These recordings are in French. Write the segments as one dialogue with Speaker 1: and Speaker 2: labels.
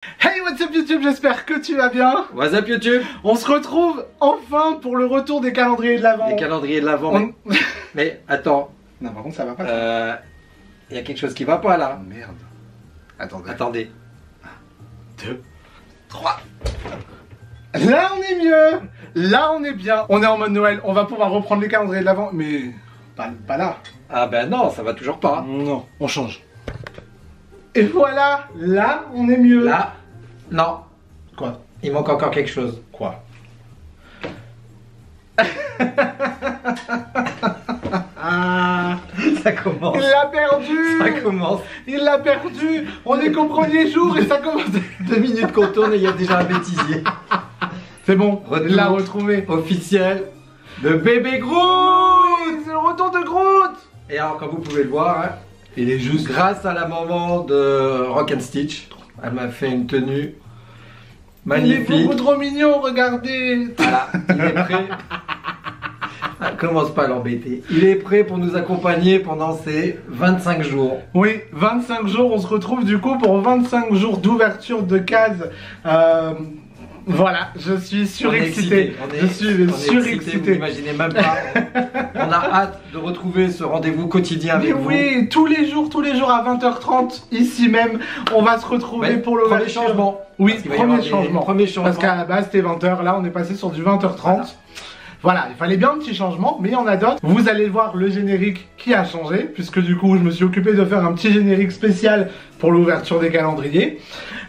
Speaker 1: Hey, what's up YouTube, j'espère que tu vas bien.
Speaker 2: What's up YouTube.
Speaker 1: On se retrouve enfin pour le retour des calendriers de l'Avent.
Speaker 2: Les calendriers de l'Avent. Mais attends.
Speaker 1: Non, par contre ça va pas.
Speaker 2: Il y a quelque chose qui va pas là.
Speaker 1: Oh, merde.
Speaker 2: Attendez.
Speaker 1: 1, 2, 3. Là on est mieux. Là on est bien. On est en mode Noël, on va pouvoir reprendre les calendriers de l'Avent. Mais pas là.
Speaker 2: Ah ben non, ça va toujours pas.
Speaker 1: Non, on change. Et voilà, là on est mieux.
Speaker 2: Là, non.
Speaker 1: Quoi?
Speaker 2: Il manque encore quelque chose.
Speaker 1: Quoi?
Speaker 2: Ça commence.
Speaker 1: Il l'a perdu.
Speaker 2: Ça commence.
Speaker 1: Il l'a perdu. On est qu'au premier jour et ça commence.
Speaker 2: 2 minutes qu'on tourne et il y a déjà un bêtisier.
Speaker 1: C'est bon,
Speaker 2: Retour
Speaker 1: il l'a retrouvé.
Speaker 2: Officiel de bébé Groot.
Speaker 1: C'est le retour de Groot.
Speaker 2: Et alors comme vous pouvez le voir, hein,
Speaker 1: il est juste
Speaker 2: grâce à la maman de Rock and Stitch, elle m'a fait une tenue magnifique.
Speaker 1: Il est beaucoup trop mignon, regardez.
Speaker 2: Voilà, il est prêt. Ah, commence pas à l'embêter. Il est prêt pour nous accompagner pendant ces 25 jours.
Speaker 1: Oui, 25 jours, on se retrouve du coup pour 25 jours d'ouverture de cases. Voilà, je suis surexcité. Je suis surexcité.
Speaker 2: Vous n'imaginez même pas. On a hâte de retrouver ce rendez-vous quotidien avec vous.
Speaker 1: Oui, tous les jours à 20h30, ici même, on va se retrouver pour le
Speaker 2: premier changement.
Speaker 1: Oui, premier changement. Parce qu'à la base c'était 20h, là on est passé sur du 20h30. Voilà, il fallait bien un petit changement, mais il y en a d'autres. Vous allez voir le générique qui a changé, puisque du coup, je me suis occupé de faire un petit générique spécial pour l'ouverture des calendriers.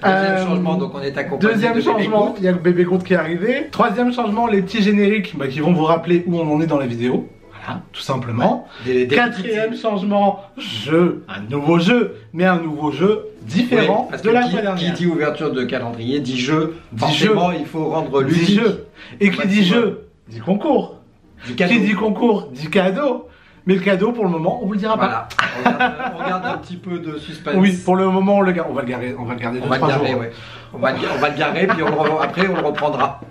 Speaker 2: Deuxième changement, donc on est accompagné.
Speaker 1: Deuxième changement, il y a le bébé Groot qui est arrivé. Troisième changement, les petits génériques qui vont vous rappeler où on en est dans la vidéo. Voilà, tout simplement. Quatrième changement, un nouveau jeu, mais un nouveau jeu différent
Speaker 2: parce
Speaker 1: de
Speaker 2: que
Speaker 1: la fois dernière.
Speaker 2: Qui dit ouverture de calendrier, dit jeu. Forcément, il faut rendre ludique.
Speaker 1: Dit jeu. Et qui dit jeu, dit concours. Qui dit concours, dit cadeau. Mais le cadeau, pour le moment, on vous le dira pas.
Speaker 2: Voilà, on garde un petit peu de suspense.
Speaker 1: Oui, pour le moment, on le garde. On va le garder 2-3 jours.
Speaker 2: Ouais. On va le garer, puis après, on le reprendra.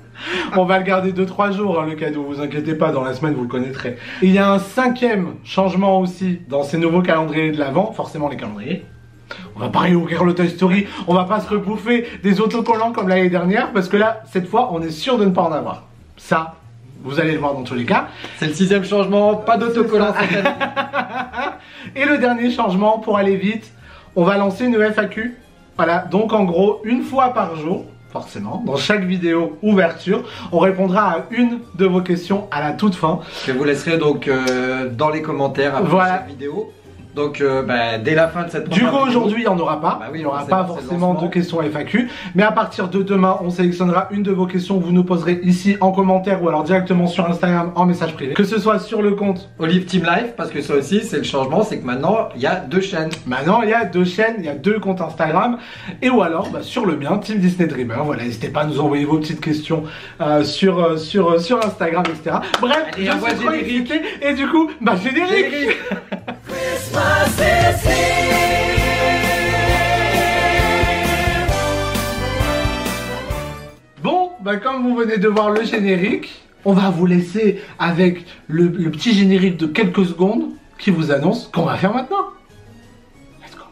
Speaker 1: On va le garder 2-3 jours, hein, le cadeau, vous inquiétez pas, dans la semaine, vous le connaîtrez. Et il y a un 5e changement aussi dans ces nouveaux calendriers de l'Avent, forcément les calendriers. On va pas réouvrir le Toy Story, on va pas se rebouffer des autocollants comme l'année dernière, parce que là, cette fois, on est sûr de ne pas en avoir. Ça, vous allez le voir dans tous les cas.
Speaker 2: C'est le 6e changement, pas d'autocollants cette année.
Speaker 1: Et le dernier changement, pour aller vite, on va lancer une FAQ. Voilà, donc en gros, une fois par jour, forcément, dans chaque vidéo ouverture, on répondra à une de vos questions à la toute fin.
Speaker 2: Que vous laisserez donc dans les commentaires après chaque vidéo. Donc dès la fin de cette
Speaker 1: Du coup aujourd'hui il n'y en aura pas, il n'y aura pas forcément de questions FAQ, mais à partir de demain on sélectionnera une de vos questions que vous nous poserez ici en commentaire ou alors directement sur Instagram en message privé, que ce soit sur le compte
Speaker 2: Olive Team Life, parce que ça aussi c'est le changement, c'est que maintenant il y a 2 chaînes.
Speaker 1: Maintenant il y a 2 chaînes, il y a 2 comptes Instagram, et ou alors sur le mien, Team Disney Dreamer. Voilà, n'hésitez pas à nous envoyer vos petites questions sur Instagram, etc. Bref, allez, je suis trop excité, et du coup, générique. Bon, comme vous venez de voir le générique, on va vous laisser avec le petit générique de quelques secondes qui vous annonce qu'on va faire maintenant. Let's go.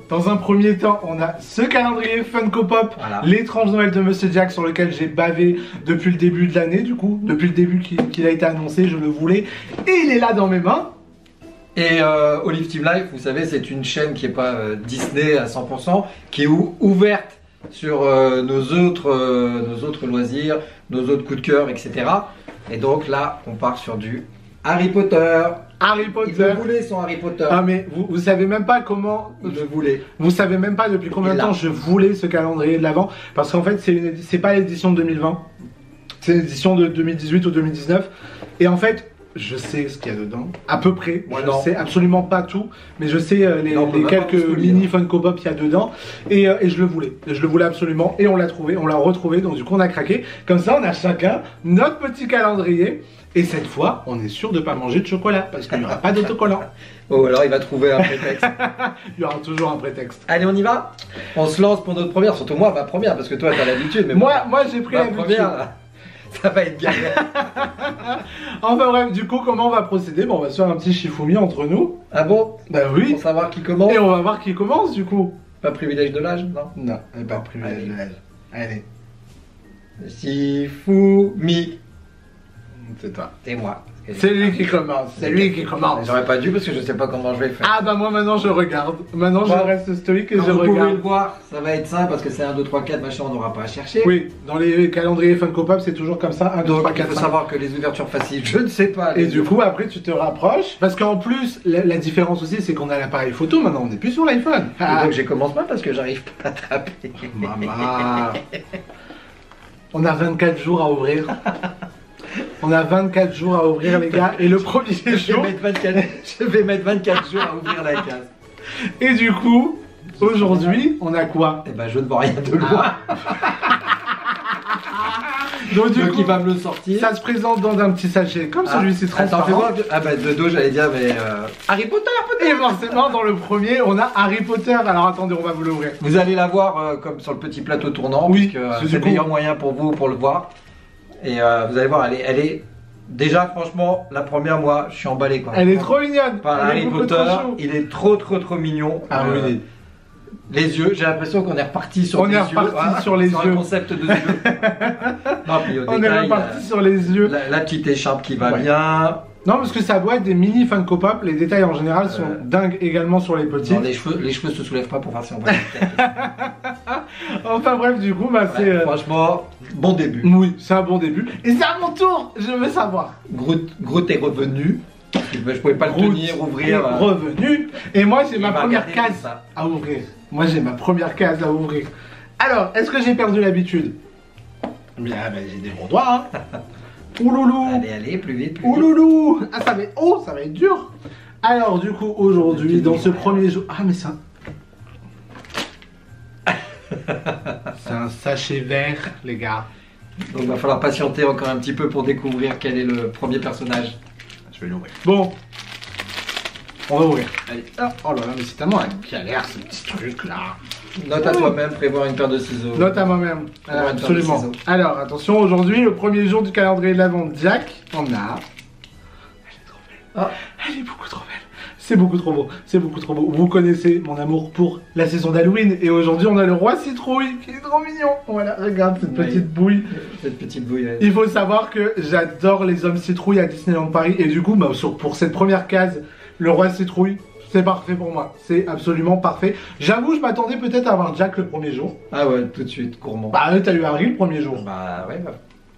Speaker 1: Dans un premier temps, on a ce calendrier Funko Pop, l'étrange Noël de Monsieur Jack, sur lequel j'ai bavé depuis le début de l'année, du coup, depuis le début qu'il a été annoncé, je le voulais, et il est là dans mes mains.
Speaker 2: Et Olive Team Life, vous savez, c'est une chaîne qui n'est pas Disney à 100%, qui est ouverte sur nos autres loisirs, nos autres coups de cœur, etc. Et donc là, on part sur du Harry Potter.
Speaker 1: Harry Potter.
Speaker 2: Il le voulait son Harry Potter.
Speaker 1: Ah mais vous savez même pas comment.
Speaker 2: Il le voulait.
Speaker 1: Vous savez même pas depuis combien de temps je voulais ce calendrier de l'Avent. Parce qu'en fait c'est pas l'édition de 2020. C'est l'édition de 2018 ou 2019. Et en fait je sais ce qu'il y a dedans. À peu près. Moi, je sais absolument pas tout. Mais je sais les quelques mini Funko Pop qu'il y a dedans. Et je le voulais. Je le voulais absolument. Et on l'a trouvé. On l'a retrouvé. Donc du coup on a craqué. Comme ça on a chacun notre petit calendrier. Et cette fois, on est sûr de ne pas manger de chocolat, parce qu'il n'y aura pas d'autocollant.
Speaker 2: Oh, alors il va trouver un prétexte.
Speaker 1: Il y aura toujours un prétexte.
Speaker 2: Allez, on y va. On se lance pour notre première, surtout moi, ma première, parce que toi, tu as l'habitude. Mais
Speaker 1: moi j'ai pris l'habitude.
Speaker 2: Ça va être galère.
Speaker 1: Enfin bref, du coup, comment on va procéder? Bon, on va se faire un petit Shifumi entre nous.
Speaker 2: Ah bon?
Speaker 1: Bah oui.
Speaker 2: Pour savoir qui commence.
Speaker 1: Et on va voir qui commence du coup.
Speaker 2: Pas privilège de l'âge, non?
Speaker 1: Non, pas privilège
Speaker 2: allez.
Speaker 1: de l'âge. Allez,
Speaker 2: Shifumi.
Speaker 1: c'est toi.
Speaker 2: C'est moi.
Speaker 1: C'est lui qui commence, c'est lui qui commence.
Speaker 2: J'aurais pas dû parce que je sais pas comment je vais faire.
Speaker 1: Ah bah moi maintenant je regarde. Maintenant je
Speaker 2: Bon.
Speaker 1: reste stoïque et
Speaker 2: Comme
Speaker 1: je
Speaker 2: vous pouvez le
Speaker 1: regarde.
Speaker 2: voir, ça va être simple parce que c'est 1, 2, 3, 4, machin, on n'aura pas à chercher.
Speaker 1: Oui, dans les calendriers Funko Pop c'est toujours comme ça, 1, 2,
Speaker 2: Donc
Speaker 1: 3,
Speaker 2: il
Speaker 1: 4,
Speaker 2: faut
Speaker 1: 5.
Speaker 2: savoir que les ouvertures faciles, je ne sais pas.
Speaker 1: Et du coup après tu te rapproches. Parce qu'en plus, la différence aussi c'est qu'on a l'appareil photo maintenant, on n'est plus sur l'iPhone.
Speaker 2: Et donc j'ai commencé mal parce que j'arrive pas à attraper.
Speaker 1: Maman. On a 24 jours à ouvrir. On a 24 jours à ouvrir les gars. Et le premier jour.
Speaker 2: Je vais mettre 24 jours à ouvrir la case.
Speaker 1: Et du coup, aujourd'hui, on a quoi?
Speaker 2: Eh ben je ne vois rien de loin.
Speaker 1: Donc du
Speaker 2: Donc
Speaker 1: coup,
Speaker 2: il va me le sortir.
Speaker 1: ça se présente dans un petit sachet comme celui-ci
Speaker 2: Attends,
Speaker 1: transparent.
Speaker 2: fais-moi. Ah bah de dos j'allais dire mais Harry Potter peut-être.
Speaker 1: Et forcément dans le premier on a Harry Potter. Alors attendez, on va vous l'ouvrir.
Speaker 2: Vous allez la voir comme sur le petit plateau tournant.
Speaker 1: Oui,
Speaker 2: puisque,
Speaker 1: c'est
Speaker 2: c'est
Speaker 1: du
Speaker 2: le
Speaker 1: coup-
Speaker 2: meilleur moyen pour vous pour le voir. Et vous allez voir, elle est déjà franchement la première moi je suis emballé quoi.
Speaker 1: Elle est trop mignonne.
Speaker 2: Par
Speaker 1: Elle est
Speaker 2: Harry
Speaker 1: beaucoup
Speaker 2: Potter,
Speaker 1: trop chou.
Speaker 2: il est trop mignon.
Speaker 1: Ah oui.
Speaker 2: Les yeux, j'ai l'impression qu'on est reparti sur
Speaker 1: On
Speaker 2: les
Speaker 1: est
Speaker 2: yeux.
Speaker 1: reparti sur les
Speaker 2: un
Speaker 1: yeux.
Speaker 2: concept de yeux. Non, puis au
Speaker 1: On est
Speaker 2: détail,
Speaker 1: reparti sur les yeux.
Speaker 2: la petite écharpe qui va
Speaker 1: Ouais.
Speaker 2: bien.
Speaker 1: Non parce que ça doit être des mini Funko Pop. Les détails en général sont dingues également sur les petits.
Speaker 2: Non, les cheveux se soulèvent pas pour faire si on voit.
Speaker 1: Enfin bref du coup bah c'est...
Speaker 2: Franchement, bon début.
Speaker 1: Oui, c'est un bon début. Et c'est à mon tour. Je veux savoir.
Speaker 2: Groot est revenu. Je pouvais pas le
Speaker 1: Groot
Speaker 2: tenir,
Speaker 1: est
Speaker 2: ouvrir.
Speaker 1: revenu. Et moi j'ai
Speaker 2: Il
Speaker 1: ma
Speaker 2: va
Speaker 1: première
Speaker 2: regarder
Speaker 1: case
Speaker 2: ça.
Speaker 1: à ouvrir. Moi j'ai ma première case à ouvrir. Alors, est-ce que j'ai perdu l'habitude? Bien, bah, j'ai des gros doigts. Hein. Ouloulou.
Speaker 2: Allez, plus vite, plus vite.
Speaker 1: Ouloulou. Ah ça va être... Oh, ça va être dur. Alors du coup aujourd'hui dans ce premier jour... Ah mais ça... C'est un sachet vert les gars.
Speaker 2: Donc il va falloir patienter encore un petit peu pour découvrir quel est le premier personnage.
Speaker 1: Je vais l'ouvrir. Bon. On va ouvrir. Allez. Oh là là, mais c'est tellement la galère ce petit truc là.
Speaker 2: Note à toi-même, prévoir une paire de ciseaux.
Speaker 1: Note à moi-même.
Speaker 2: On va faire
Speaker 1: Absolument.
Speaker 2: des ciseaux.
Speaker 1: Alors attention, aujourd'hui, le premier jour du calendrier de l'Avent de Jack, on a... Elle est trop belle.
Speaker 2: Ah.
Speaker 1: Elle est beaucoup trop belle. C'est beaucoup trop beau. C'est beaucoup trop beau. Vous connaissez mon amour pour la saison d'Halloween. Et aujourd'hui, on a le roi citrouille qui est trop mignon. Voilà, regarde cette
Speaker 2: Oui.
Speaker 1: petite bouille.
Speaker 2: Cette petite bouille.
Speaker 1: Il faut savoir que j'adore les hommes citrouilles à Disneyland Paris. Et du coup, bah, pour cette première case, le roi citrouille, c'est parfait pour moi. C'est absolument parfait. J'avoue, je m'attendais peut-être à avoir Jack le premier jour.
Speaker 2: Ah ouais, tout de suite, gourmand.
Speaker 1: Bah, t'as eu Harry le premier jour.
Speaker 2: Bah ouais, bah.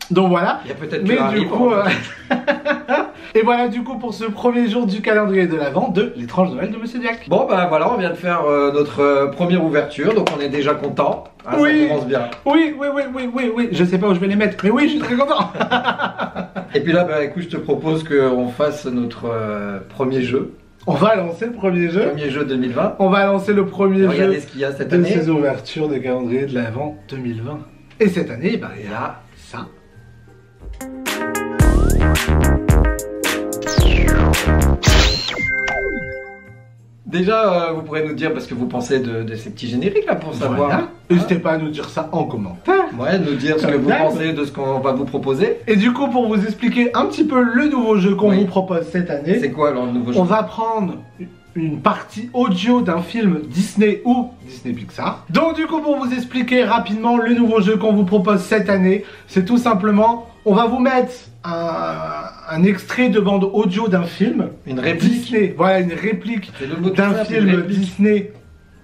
Speaker 1: Donc voilà.
Speaker 2: Il y a peut-être
Speaker 1: Mais
Speaker 2: que Harry
Speaker 1: du
Speaker 2: pour
Speaker 1: coup,
Speaker 2: moi.
Speaker 1: et voilà du coup pour ce premier jour du calendrier de l'Avent de l'étrange Noël de Monsieur Jack.
Speaker 2: Bon bah voilà, on vient de faire notre première ouverture, donc on est déjà content. Ah,
Speaker 1: Oui.
Speaker 2: Ça commence bien.
Speaker 1: Oui. Je sais pas où je vais les mettre, mais oui, je suis très content.
Speaker 2: Et puis là, bah écoute, je te propose qu'on fasse notre premier jeu.
Speaker 1: On va lancer le premier jeu.
Speaker 2: Premier jeu 2020.
Speaker 1: On va lancer le premier
Speaker 2: Regardez
Speaker 1: jeu
Speaker 2: ce qu'il y a cette
Speaker 1: de
Speaker 2: année.
Speaker 1: ces ouvertures de calendrier de l'Avent 2020. Et cette année, bah il y a ça.
Speaker 2: Déjà, vous pourrez nous dire, parce que vous pensez de ces petits génériques là, pour savoir.
Speaker 1: Voilà. N'hésitez pas à nous dire ça en commentaire.
Speaker 2: Ouais, nous dire ce que
Speaker 1: Comme
Speaker 2: vous
Speaker 1: d'hab.
Speaker 2: pensez de ce qu'on va vous proposer.
Speaker 1: Et du coup, pour vous expliquer un petit peu le nouveau jeu qu'on
Speaker 2: Oui.
Speaker 1: vous propose cette année,
Speaker 2: C'est quoi alors le nouveau jeu?
Speaker 1: on va prendre une partie audio d'un film Disney ou Disney Pixar. Donc du coup, pour vous expliquer rapidement le nouveau jeu qu'on vous propose cette année, c'est tout simplement, on va vous mettre un extrait de bande audio d'un film
Speaker 2: Une réplique.
Speaker 1: Disney. Voilà, une réplique
Speaker 2: C'est le mot tout
Speaker 1: d'un
Speaker 2: simple,
Speaker 1: film
Speaker 2: une réplique.
Speaker 1: Disney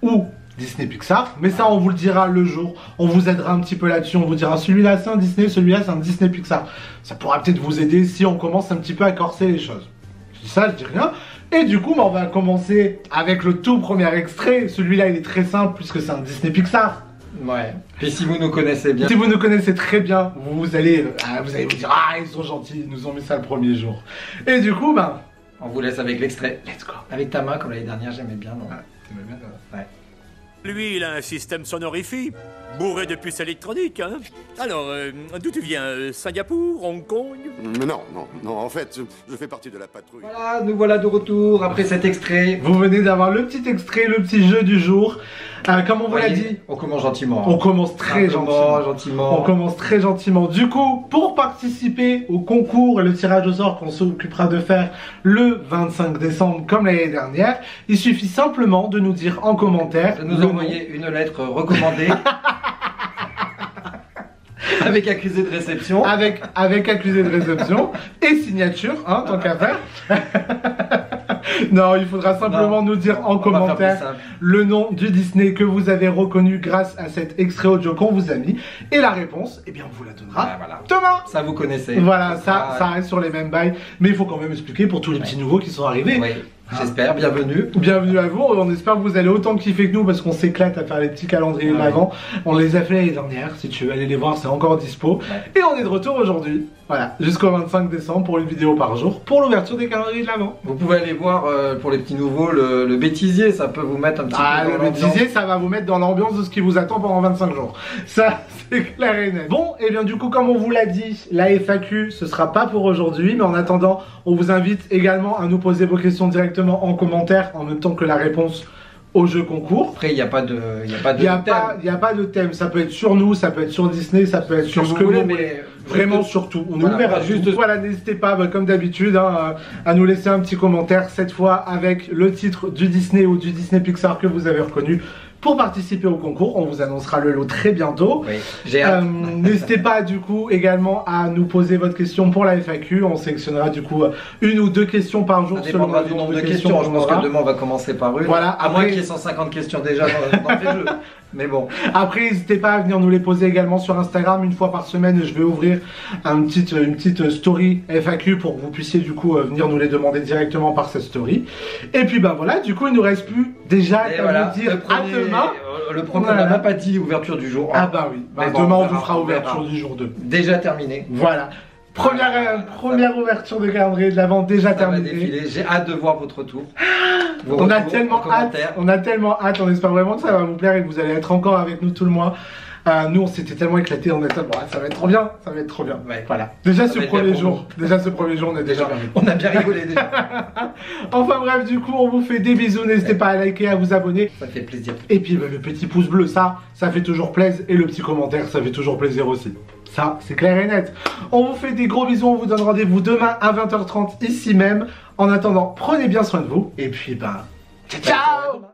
Speaker 1: ou Disney Pixar. Mais ça, on vous le dira le jour. On vous aidera un petit peu là-dessus. On vous dira celui-là c'est un Disney, celui-là c'est un Disney Pixar. Ça pourra peut-être vous aider si on commence un petit peu à corser les choses. Je dis ça, je dis rien. Et du coup, bah, on va commencer avec le tout premier extrait. Celui-là, il est très simple puisque c'est un Disney Pixar.
Speaker 2: Ouais. Puis si vous nous connaissez bien.
Speaker 1: Si vous nous connaissez très bien, vous allez vous dire ah ils sont gentils, ils nous ont mis ça le premier jour. Et du coup, bah,
Speaker 2: On vous laisse avec l'extrait.
Speaker 1: let's go.
Speaker 2: Avec ta main, comme l'année dernière, j'aimais bien. Non
Speaker 1: T'aimais bien, ça
Speaker 2: Ouais.
Speaker 3: Lui, il a un système sonorifique, bourré de puces électroniques, hein. Alors, d'où tu viens? Singapour, Hong Kong?
Speaker 4: Mais non, en fait, je fais partie de la patrouille.
Speaker 2: Voilà, nous voilà de retour après cet extrait.
Speaker 1: Vous venez d'avoir le petit extrait, le petit jeu du jour. Comme on vous l'a dit,
Speaker 2: on commence gentiment.
Speaker 1: on commence très gentiment. On commence très gentiment. Du coup, pour participer au concours et le tirage au sort qu'on s'occupera de faire le 25 décembre comme l'année dernière, il suffit simplement de nous dire en commentaire...
Speaker 2: De nous envoyer une lettre recommandée. Avec accusé de réception.
Speaker 1: Avec accusé de réception et signature, hein, tant qu'à faire. Non, il faudra simplement nous dire en commentaire le nom du Disney que vous avez reconnu grâce à cet extrait audio qu'on vous a mis. Et la réponse, eh bien, on vous la donnera demain.
Speaker 2: Ça, vous connaissez.
Speaker 1: Voilà, ça reste sur les mêmes bails. Mais il faut quand même expliquer pour tous les petits nouveaux qui sont arrivés.
Speaker 2: Oui. J'espère, bienvenue.
Speaker 1: Bienvenue à vous, on espère que vous allez autant kiffer que nous parce qu'on s'éclate à faire les petits calendriers de l'avant. On les a fait l'année dernière, si tu veux aller les voir, c'est encore dispo. Et on est de retour aujourd'hui, voilà, jusqu'au 25 décembre pour une vidéo par jour pour l'ouverture des calendriers de l'avant.
Speaker 2: Vous pouvez aller voir pour les petits nouveaux le bêtisier, ça peut vous mettre un petit peu dans
Speaker 1: le bêtisier, ça va vous mettre dans l'ambiance de ce qui vous attend pendant 25 jours. Ça, c'est clair et net. Bon, et bien du coup, comme on vous l'a dit, la FAQ, ce sera pas pour aujourd'hui, mais en attendant, on vous invite également à nous poser vos questions directement en commentaire en même temps que la réponse au jeu concours.
Speaker 2: Après, il n'y a pas de
Speaker 1: thème. Ça peut être sur nous, ça peut être sur Disney, ça peut être sur ce que vous voulez, mais vraiment sur tout. On est ouvert à juste. Voilà, n'hésitez pas, comme d'habitude, hein, à nous laisser un petit commentaire, cette fois avec le titre du Disney ou du Disney Pixar que vous avez reconnu. Pour participer au concours, on vous annoncera le lot très bientôt.
Speaker 2: Oui, j'ai hâte.
Speaker 1: N'hésitez pas du coup également à nous poser votre question pour la FAQ. On sélectionnera du coup une ou deux questions par jour selon
Speaker 2: du nombre de questions. Je pense que demain on va commencer par une.
Speaker 1: Voilà,
Speaker 2: à moins qu'il y ait 150 questions déjà dans le jeu. Mais bon.
Speaker 1: Après, n'hésitez pas à venir nous les poser également sur Instagram. Une fois par semaine, je vais ouvrir une petite story FAQ pour que vous puissiez du coup venir nous les demander directement par cette story. Et puis ben voilà, du coup il nous reste plus déjà qu'à vous dire à demain.
Speaker 2: Le premier, on n'a pas dit ouverture du jour.
Speaker 1: Ah bah oui, demain on vous fera ouverture du jour 2.
Speaker 2: Déjà terminé.
Speaker 1: Voilà. Première ouverture de calendrier de l'avant déjà terminée.
Speaker 2: J'ai hâte de voir votre retour.
Speaker 1: On a tellement hâte, on espère vraiment que ça va vous plaire et que vous allez être encore avec nous tout le mois. Nous on s'était tellement éclatés, on était bon, ça va être trop bien,
Speaker 2: Ouais.
Speaker 1: Voilà. Déjà ce premier jour, on est déjà
Speaker 2: on a bien rigolé déjà.
Speaker 1: Enfin bref, du coup on vous fait des bisous, n'hésitez pas à liker, à vous abonner.
Speaker 2: Ça fait plaisir.
Speaker 1: Et puis le petit pouce bleu, ça fait toujours plaisir, et le petit commentaire, ça fait toujours plaisir aussi. Ça, c'est clair et net. On vous fait des gros bisous, on vous donne rendez-vous demain à 20h30 ici même. En attendant, prenez bien soin de vous, et puis ciao.